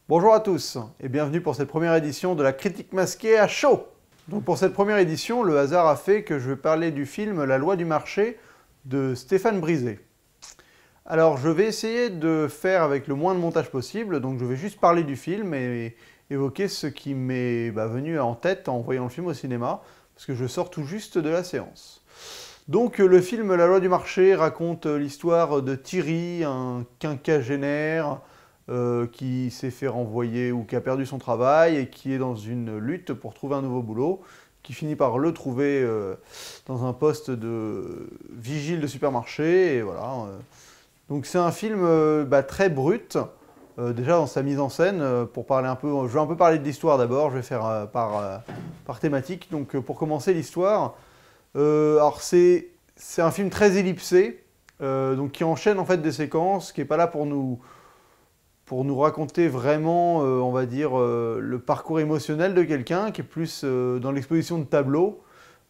Bonjour à tous et bienvenue pour cette première édition de la critique masquée à chaud. Donc pour cette première édition, le hasard a fait que je vais parler du film La loi du marché de Stéphane Brisé. Alors je vais essayer de faire avec le moins de montage possible, donc je vais juste parler du film et évoquer ce qui m'est venu en tête en voyant le film au cinéma, parce que je sors tout juste de la séance. Donc le film La loi du marché raconte l'histoire de Thierry, un quinquagénaire qui s'est fait renvoyer ou qui a perdu son travail et qui est dans une lutte pour trouver un nouveau boulot, qui finit par le trouver dans un poste de vigile de supermarché. Et voilà. Donc c'est un film très brut, déjà dans sa mise en scène. Pour parler un peu, je vais un peu parler de l'histoire d'abord, je vais faire par thématique. Donc pour commencer l'histoire, alors c'est un film très ellipsé, donc qui enchaîne en fait des séquences, qui n'est pas là pour nous raconter vraiment, on va dire, le parcours émotionnel de quelqu'un, qui est plus dans l'exposition de tableaux.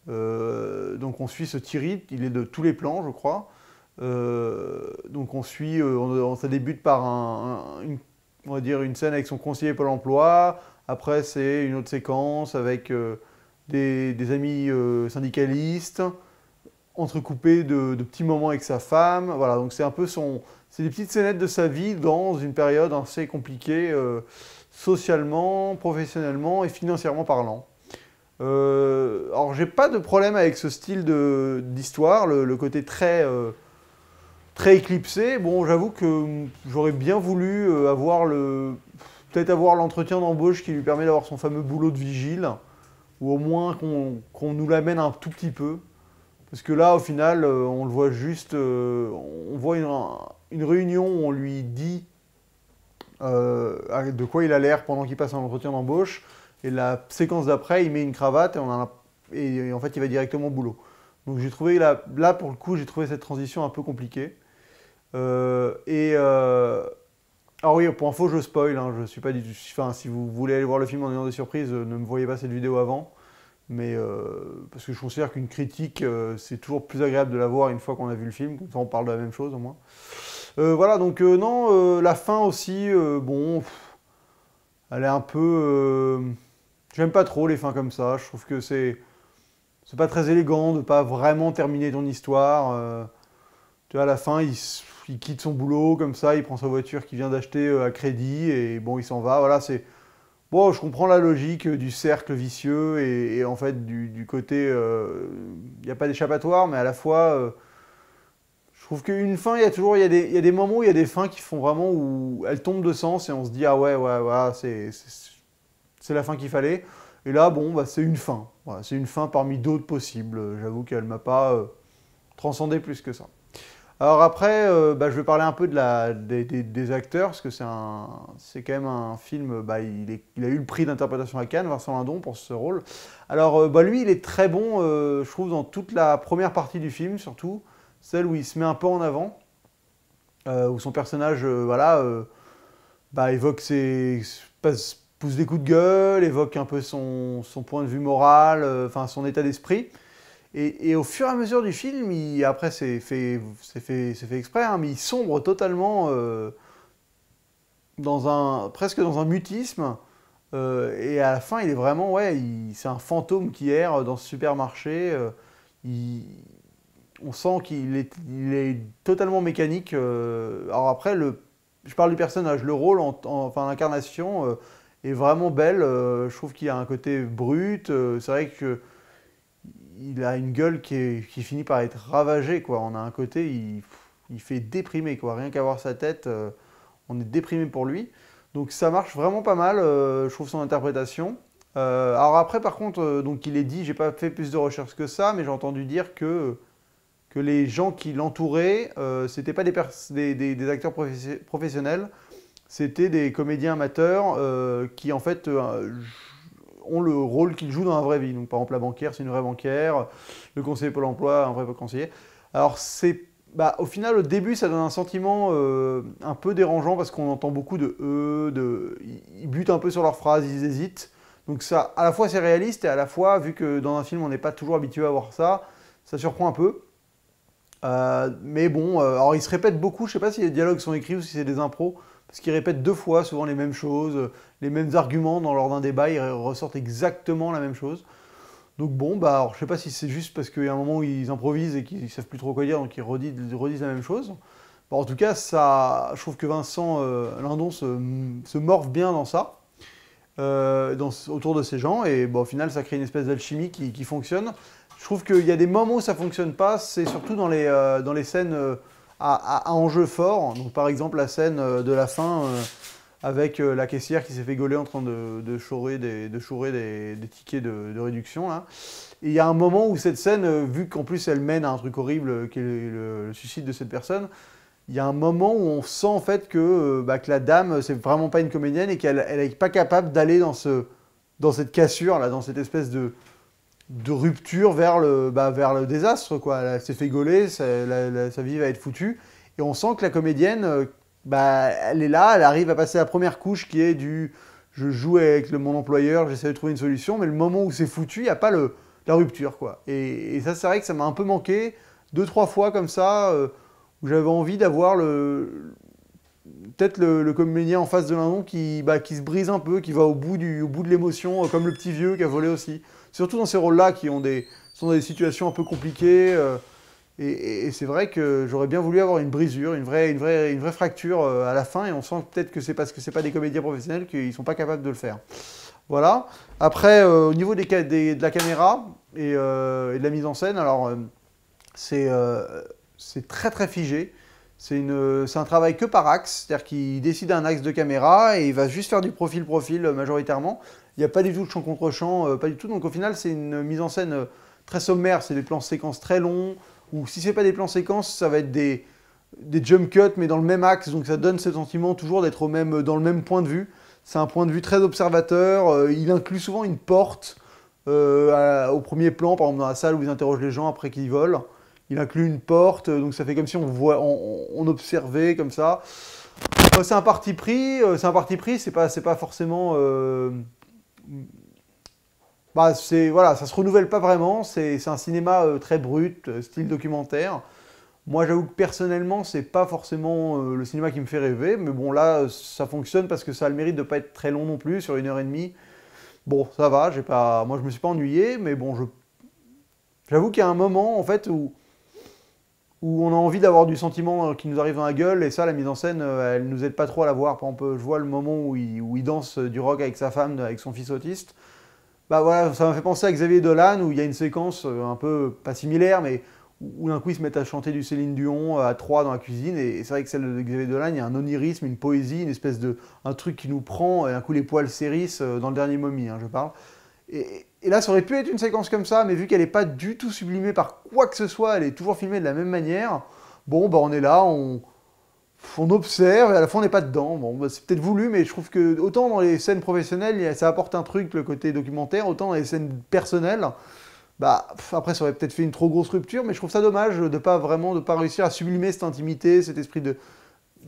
Donc on suit ce Thierry, il est de tous les plans, je crois. Donc on suit, ça débute par on va dire une scène avec son conseiller Pôle emploi. Après c'est une autre séquence avec des amis syndicalistes, entrecoupé de petits moments avec sa femme. Voilà, donc c'est un peu c'est des petites scénettes de sa vie dans une période assez compliquée, socialement, professionnellement et financièrement parlant. Alors j'ai pas de problème avec ce style d'histoire, le côté très éclipsé. Bon, j'avoue que j'aurais bien voulu peut-être avoir l'entretien d'embauche qui lui permet d'avoir son fameux boulot de vigile, ou au moins qu'on nous l'amène un tout petit peu. Parce que là, au final, on le voit juste, on voit une réunion où on lui dit de quoi il a l'air pendant qu'il passe un entretien d'embauche, et la séquence d'après, il met une cravate et en fait, il va directement au boulot. Donc j'ai trouvé, là, pour le coup, j'ai trouvé cette transition un peu compliquée. Alors oui, pour info, je spoil, hein, je suis pas du tout, enfin, si vous voulez aller voir le film en ayant des surprises, ne me voyez pas cette vidéo avant. Mais parce que je considère qu'une critique, c'est toujours plus agréable de la voir une fois qu'on a vu le film, comme ça on parle de la même chose au moins. Voilà, donc non, la fin aussi, bon, elle est un peu... j'aime pas trop les fins comme ça, je trouve que c'est pas très élégant de pas vraiment terminer ton histoire. Tu vois, à la fin, il quitte son boulot comme ça, il prend sa voiture qu'il vient d'acheter à crédit, et bon, il s'en va, voilà, c'est... Bon, je comprends la logique du cercle vicieux et en fait du côté, il n'y a pas d'échappatoire, mais à la fois, je trouve qu'une fin, il y a des moments où il y a des fins qui font vraiment où elles tombent de sens et on se dit ah ouais, voilà, c'est la fin qu'il fallait. Et là, bon, c'est une fin. Voilà, c'est une fin parmi d'autres possibles. J'avoue qu'elle m'a pas transcendé plus que ça. Alors après, je vais parler un peu des acteurs, parce que c'est quand même un film, il a eu le prix d'interprétation à Cannes, Vincent Lindon, pour ce rôle. Alors lui, il est très bon, je trouve, dans toute la première partie du film, surtout, celle où il se met un peu en avant, où son personnage, évoque pousse des coups de gueule, évoque un peu son point de vue moral, enfin son état d'esprit. Et au fur et à mesure du film, après c'est fait exprès, hein, mais il sombre totalement presque dans un mutisme. Et à la fin, il est vraiment, ouais, c'est un fantôme qui erre dans ce supermarché. Il- on sent il est totalement mécanique. Alors après, je parle du personnage, le rôle, enfin l'incarnation est vraiment belle. Je trouve qu'il y a un côté brut. C'est vrai que il a une gueule qui finit par être ravagée, quoi. On a un côté, il fait déprimer, quoi. Rien qu'à voir sa tête, on est déprimé pour lui. Donc ça marche vraiment pas mal, je trouve, son interprétation. Alors après, par contre, donc il est dit, j'ai pas fait plus de recherches que ça, mais j'ai entendu dire que les gens qui l'entouraient, c'était pas des acteurs professionnels, c'était des comédiens amateurs qui en fait ont le rôle qu'ils jouent dans la vraie vie. Donc par exemple la banquière, c'est une vraie banquière, le conseiller Pôle emploi, un vrai conseiller. Alors au final au début ça donne un sentiment un peu dérangeant parce qu'on entend beaucoup de ils butent un peu sur leurs phrases, ils hésitent. Donc ça, à la fois c'est réaliste et à la fois, vu que dans un film on n'est pas toujours habitué à voir ça, ça surprend un peu. Mais bon, alors ils se répètent beaucoup, je sais pas si les dialogues sont écrits ou si c'est des impros, parce qu'il répète 2 fois souvent les mêmes choses, les mêmes arguments lors d'un débat, ils ressortent exactement la même chose. Donc bon, bah, alors, je sais pas si c'est juste parce qu'il y a un moment où ils improvisent et qu'ils savent plus trop quoi dire, donc ils redisent la même chose. Bon, en tout cas, je trouve que Vincent Lindon se morphe bien dans ça, autour de ces gens, et bon, au final, ça crée une espèce d'alchimie qui fonctionne. Je trouve qu'il y a des moments où ça fonctionne pas, c'est surtout dans les scènes à enjeu fort. Donc par exemple la scène de la fin avec la caissière qui s'est fait gauler en train de chourer des tickets de réduction là. Et il y a un moment où cette scène, vu qu'en plus elle mène à un truc horrible qui est le suicide de cette personne, il y a un moment où on sent en fait que la dame, c'est vraiment pas une comédienne et qu'elle n'est pas capable d'aller dans cette cassure, là, dans cette espèce de rupture vers le désastre, quoi. Elle s'est fait gauler, sa vie va être foutue. Et on sent que la comédienne, elle est là, elle arrive à passer la première couche qui est du je joue avec mon employeur, j'essaie de trouver une solution, mais le moment où c'est foutu, il n'y a pas la rupture, quoi. Et ça, c'est vrai que ça m'a un peu manqué, 2-3 fois comme ça, où j'avais envie d'avoir peut-être le comédien en face de Lindon qui se brise un peu, qui va au bout de l'émotion, comme le petit vieux qui a volé aussi. Surtout dans ces rôles-là qui sont dans des situations un peu compliquées. Et c'est vrai que j'aurais bien voulu avoir une brisure, une vraie fracture à la fin. Et on sent peut-être que c'est parce que c'est pas des comédiens professionnels qu'ils sont pas capables de le faire. Voilà. Après, au niveau de la caméra et de la mise en scène, alors c'est très très figé. C'est un travail que par axe, c'est-à-dire qu'il décide un axe de caméra et il va juste faire du profil-profil majoritairement. Il n'y a pas du tout de champ contre champ, pas du tout. Donc au final, c'est une mise en scène très sommaire, c'est des plans séquences très longs, ou si c'est pas des plans séquences, ça va être des jump cuts, mais dans le même axe, donc ça donne ce sentiment toujours d'être dans le même point de vue. C'est un point de vue très observateur, il inclut souvent une porte au premier plan, par exemple dans la salle où ils interrogent les gens après qu'ils volent. Il inclut une porte, donc ça fait comme si on observait comme ça. C'est un parti pris, c'est pas forcément... voilà, ça se renouvelle pas vraiment, c'est un cinéma très brut, style documentaire. Moi, j'avoue que personnellement, c'est pas forcément le cinéma qui me fait rêver, mais bon, là, ça fonctionne parce que ça a le mérite de pas être très long non plus, sur 1 h 30. Bon, ça va, moi je me suis pas ennuyé, mais bon, j'avoue qu'il y a un moment, en fait, où on a envie d'avoir du sentiment qui nous arrive dans la gueule, et ça, la mise en scène, elle nous aide pas trop à la voir. Par exemple, je vois le moment où il danse du rock avec sa femme, avec son fils autiste. Bah voilà, ça m'a fait penser à Xavier Dolan, où il y a une séquence un peu, pas similaire, mais où d'un coup ils se mettent à chanter du Céline Dion à 3 dans la cuisine, et c'est vrai que celle de Xavier Dolan, il y a un onirisme, une poésie, un truc qui nous prend, et d'un coup les poils s'hérissent dans le dernier Mommy, hein, je parle. Et là, ça aurait pu être une séquence comme ça, mais vu qu'elle n'est pas du tout sublimée par quoi que ce soit, elle est toujours filmée de la même manière, bon, bah on est là, on observe, et à la fin on n'est pas dedans. Bon, bah, c'est peut-être voulu, mais je trouve que autant dans les scènes professionnelles, ça apporte un truc, le côté documentaire, autant dans les scènes personnelles, après ça aurait peut-être fait une trop grosse rupture, mais je trouve ça dommage de pas réussir à sublimer cette intimité, cet esprit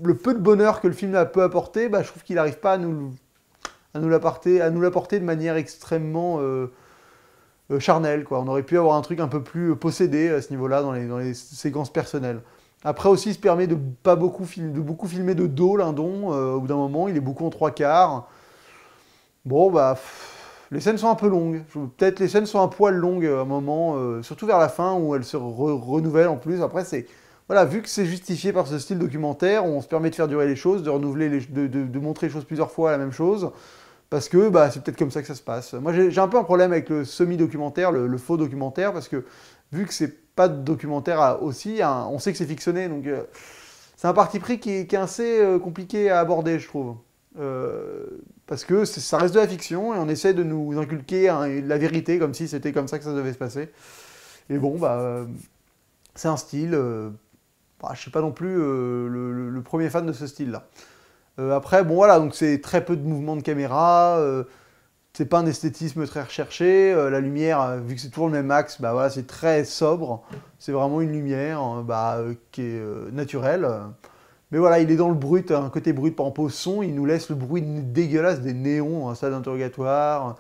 le peu de bonheur que le film peut apporter, je trouve qu'il n'arrive pas à nous l'apporter de manière extrêmement charnelle, quoi. On aurait pu avoir un truc un peu plus possédé à ce niveau-là dans les séquences personnelles. Après aussi, il se permet de beaucoup filmer de dos, Lindon. Au bout d'un moment, il est beaucoup en 3/4. Bon, les scènes sont un peu longues. Peut-être les scènes sont un poil longues à un moment, surtout vers la fin où elles se renouvellent en plus. Après, voilà, vu que c'est justifié par ce style documentaire, on se permet de faire durer les choses, de renouveler, de montrer les choses plusieurs fois la même chose. Parce que c'est peut-être comme ça que ça se passe. Moi, j'ai un peu un problème avec le semi-documentaire, le faux documentaire, parce que vu que c'est pas de documentaire aussi, hein, on sait que c'est fictionné, donc c'est un parti pris qui est assez compliqué à aborder, je trouve. Parce que ça reste de la fiction, et on essaie de nous inculquer la vérité, comme si c'était comme ça que ça devait se passer. Et bon, c'est un style... je suis pas non plus le premier fan de ce style-là. Après, bon voilà, donc c'est très peu de mouvements de caméra, c'est pas un esthétisme très recherché, la lumière, vu que c'est toujours le même axe, voilà, c'est très sobre, c'est vraiment une lumière qui est naturelle. Mais voilà, il est dans le brut, un côté brut, par exemple au son, il nous laisse le bruit dégueulasse des néons, un salle d'interrogatoire,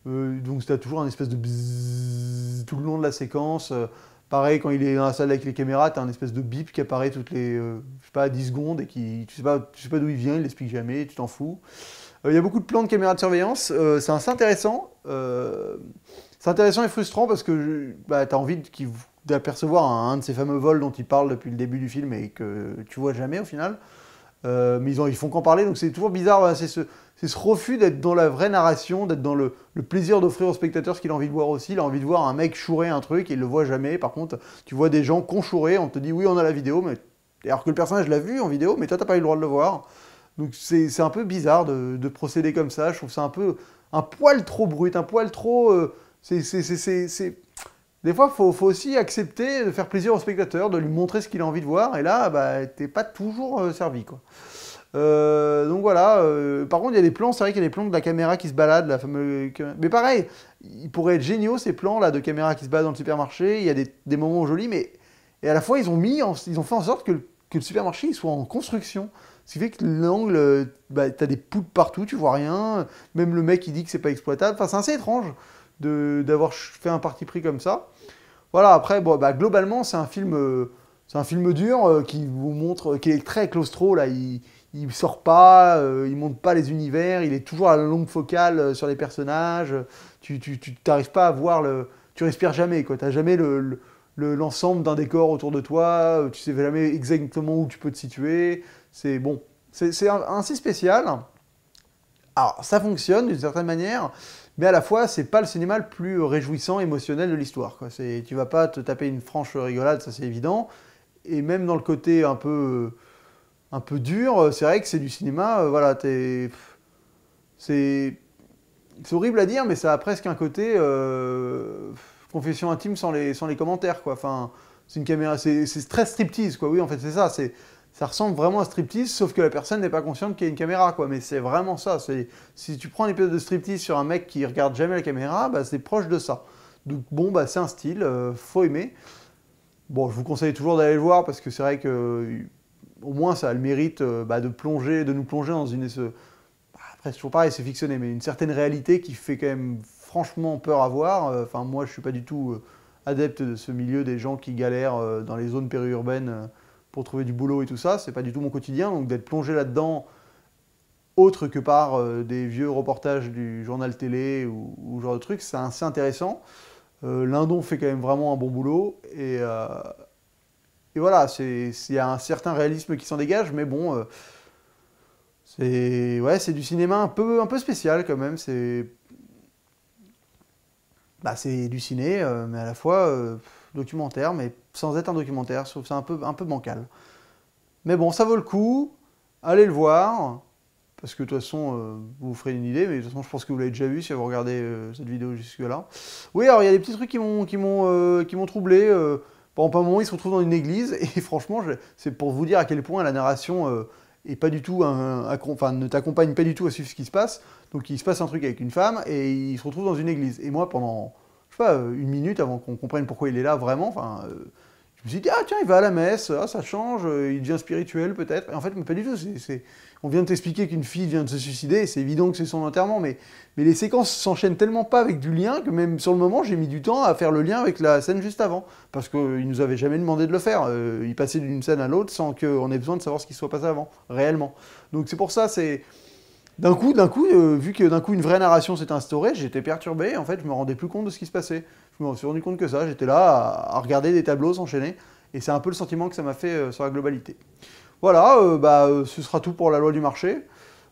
donc c'est toujours un espèce de bzzz tout le long de la séquence. Pareil, quand il est dans la salle avec les caméras, t'as un espèce de bip qui apparaît toutes les, je sais pas, 10 secondes et tu sais pas d'où il vient, il l'explique jamais, tu t'en fous. Il y a beaucoup de plans de caméras de surveillance, c'est assez intéressant. C'est intéressant et frustrant parce que bah, tu as envie d'apercevoir un de ces fameux vols dont ils parlent depuis le début du film et que tu vois jamais au final. Mais ils font qu'en parler, donc c'est toujours bizarre. Voilà, c'est ce refus d'être dans la vraie narration, d'être dans le plaisir d'offrir au spectateur ce qu'il a envie de voir aussi. Il a envie de voir un mec chourer un truc et il le voit jamais. Par contre, tu vois des gens conchourer, on te dit oui, on a la vidéo, mais alors que le personnage l'a vu en vidéo, mais toi, t'as pas eu le droit de le voir. Donc c'est un peu bizarre de procéder comme ça. Je trouve ça un poil trop brut, un poil trop. Des fois, il faut aussi accepter de faire plaisir au spectateur, de lui montrer ce qu'il a envie de voir, et là, bah, t'es pas toujours servi, quoi. Donc voilà, par contre, il y a des plans, c'est vrai qu'il y a des plans de la caméra qui se balade, la fameuse... Mais pareil, ils pourraient être géniaux, ces plans là de caméra qui se balade dans le supermarché, il y a des moments jolis, mais... Et à la fois, ils ont fait en sorte que le supermarché il soit en construction. Ce qui fait que l'angle, bah, t'as des poutres partout, tu vois rien, même le mec il dit que c'est pas exploitable, enfin c'est assez étrange d'avoir fait un parti pris comme ça. Voilà, après, bon, bah, globalement, c'est un film dur qui vous montre, qui est très claustro, là, il sort pas, il monte pas les univers, il est toujours à la longue focale sur les personnages, tu t'arrives pas à voir tu respires jamais, quoi, t'as jamais l'ensemble d'un décor autour de toi, tu sais jamais exactement où tu peux te situer, c'est bon, c'est assez spécial. Alors, ça fonctionne d'une certaine manière, mais à la fois, c'est pas le cinéma le plus réjouissant, émotionnel de l'histoire, quoi. Tu vas pas te taper une franche rigolade, ça c'est évident. Et même dans le côté un peu dur, c'est vrai que c'est du cinéma, voilà, c'est horrible à dire, mais ça a presque un côté confession intime sans les commentaires, quoi. Enfin, c'est une caméra, c'est très striptease, quoi. Oui, en fait, c'est ça. Ça ressemble vraiment à striptease, sauf que la personne n'est pas consciente qu'il y a une caméra, quoi. Mais c'est vraiment ça. Si tu prends un épisode de striptease sur un mec qui regarde jamais la caméra, bah, c'est proche de ça. Donc bon, bah, c'est un style, faut aimer. Bon, je vous conseille toujours d'aller le voir parce que c'est vrai que au moins ça a le mérite bah, de nous plonger dans après, c'est toujours pareil, c'est fictionné, mais une certaine réalité qui fait quand même franchement peur à voir. Enfin, moi, je suis pas du tout adepte de ce milieu des gens qui galèrent dans les zones périurbaines pour trouver du boulot et tout ça. C'est pas du tout mon quotidien, donc d'être plongé là-dedans, autre que par des vieux reportages du journal télé ou ce genre de trucs, c'est assez intéressant. Lindon fait quand même vraiment un bon boulot et voilà, il y a un certain réalisme qui s'en dégage, mais bon. C'est du cinéma un peu spécial quand même. C'est du ciné, mais à la fois documentaire, mais sans être un documentaire. Je trouve ça un peu bancal. Mais bon, ça vaut le coup. Allez le voir. Parce que de toute façon, vous vous ferez une idée, mais de toute façon, je pense que vous l'avez déjà vu si vous regardez cette vidéo jusque-là. Oui, alors il y a des petits trucs qui m'ont troublé. Par exemple, à un moment, ils se retrouvent dans une église, et franchement, c'est pour vous dire à quel point la narration est pas du tout ne t'accompagne pas du tout à suivre ce qui se passe. Donc il se passe un truc avec une femme, et il se retrouve dans une église. Et moi, pendant, je sais pas, une minute avant qu'on comprenne pourquoi il est là vraiment, je me suis dit, ah tiens, il va à la messe, ah, ça change, il devient spirituel peut-être. Et en fait, mais pas du tout. On vient de t'expliquer qu'une fille vient de se suicider, et c'est évident que c'est son enterrement, mais les séquences s'enchaînent tellement pas avec du lien que même sur le moment, j'ai mis du temps à faire le lien avec la scène juste avant. Parce qu'il nous avait jamais demandé de le faire. Il passait d'une scène à l'autre sans qu'on ait besoin de savoir ce qui se soit passé avant, réellement. Donc c'est pour ça, c'est... D'un coup, vu que d'un coup une vraie narration s'est instaurée, j'étais perturbé, en fait, je me rendais plus compte de ce qui se passait. Je me suis rendu compte que ça, j'étais là à regarder des tableaux s'enchaîner, et c'est un peu le sentiment que ça m'a fait sur la globalité. Voilà, ce sera tout pour la loi du marché.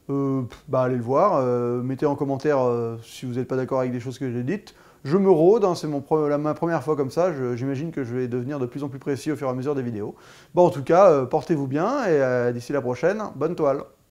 Allez le voir, mettez en commentaire si vous n'êtes pas d'accord avec des choses que j'ai dites. Je me rôde, hein, c'est ma première fois comme ça, j'imagine que je vais devenir de plus en plus précis au fur et à mesure des vidéos. Bon, en tout cas, portez-vous bien, et d'ici la prochaine, bonne toile.